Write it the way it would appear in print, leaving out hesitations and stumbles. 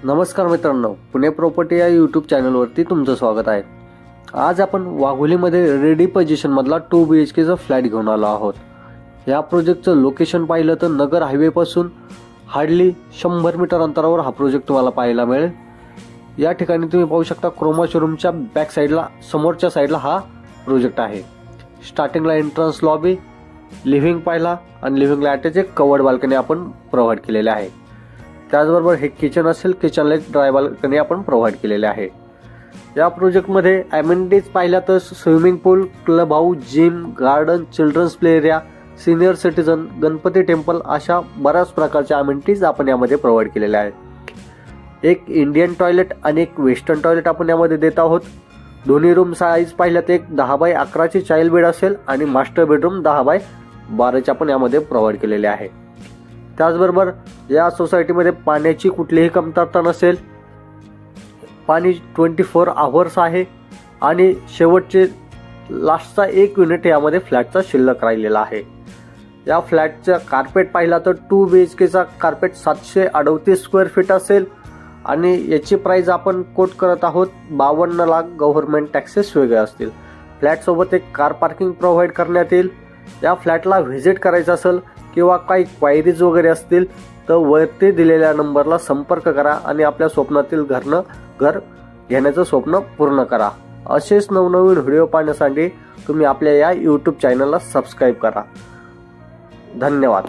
नमस्कार मित्रांनो, पुणे प्रॉपर्टी या यूट्यूब चॅनलवरती तुमचं स्वागत आहे। आज आपण वाघोलीमध्ये रेडी पोझिशन मधला 2 BHK चा फ्लॅट घेऊन आलो आहोत। या प्रोजेक्टचं लोकेशन पाहिलं तर नगर हायवे पासून हार्डली 100 मीटर अंतरावर हा प्रोजेक्ट तुम्हाला पाहायला मिळेल। या ठिकाणी तुम्ही पाहू शकता क्रोमा शोरूमच्या बॅक साइडला समोरच्या साइडला हा प्रोजेक्ट आहे। स्टार्टिंगला एंट्रन्स लॉबी, लिव्हिंग पाहिला आणि लिव्हिंगला अटॅच एक कवर्ड बाल्कनी आपण प्रोव्हाइड केलेले आहे। त्याचबरोबर हे किचन असेल, किचनला एक ड्राय बाल्कनी आपण प्रोव्हाइड केलेले आहे। या प्रोजेक्ट मध्ये अमेनिटीज पाहिल्या तर swimming pool, club house, gym, garden, children's play area, senior citizen, Ganpati temple अशा बऱ्याच प्रकारच्या अमेनिटीज आपण यामध्ये प्रोव्हाइड केलेल्या आहेत। एक इंडियन टॉयलेट आणि एक वेस्टर्न टॉयलेट आपण यामध्ये देत आहोत। दोन्ही रूम साइज पाहिल्या तर एक 10x11 ची चाइल्ड बेड असेल आणि मास्टर बेडरूम 10x12 चे आपण यामध्ये प्रोव्हाइड केलेले आहे। त्याचबरोबर या सोसायटीमध्ये पाण्याची कुठलीही कमतरता नसेल, पाणी 24 आवर्स आहे आणि शेवटचे लास्टचा एक युनिट यामध्ये फ्लॅटचा शिल्लक राहिलेला आहे। या फ्लॅटचा कार्पेट पाहिला तर 2 BHK चा कार्पेट 738 स्क्वेअर फीट असेल आणि याची प्राइस आपण कोट करत आहोत 52 लाख। गव्हर्नमेंट टॅक्सेस वेगळे असतील। फ्लॅट सोबत एक कार पार्किंग प्रोव्हाइड करण्यात येईल। या फ्लॅटला व्हिजिट करायचं असेल किंवा काही क्वायरीज वगैरे असतील तर वरती दिलेल्या नंबरला संपर्क करा आणि आपल्या स्वप्नातील घर घेण्याचं स्वप्न पूर्ण करा। असेच नवनवीन व्हिडिओ पाहण्यासाठी तुम्ही आपल्या या यूट्यूब चॅनलला सबस्क्राइब करा। धन्यवाद।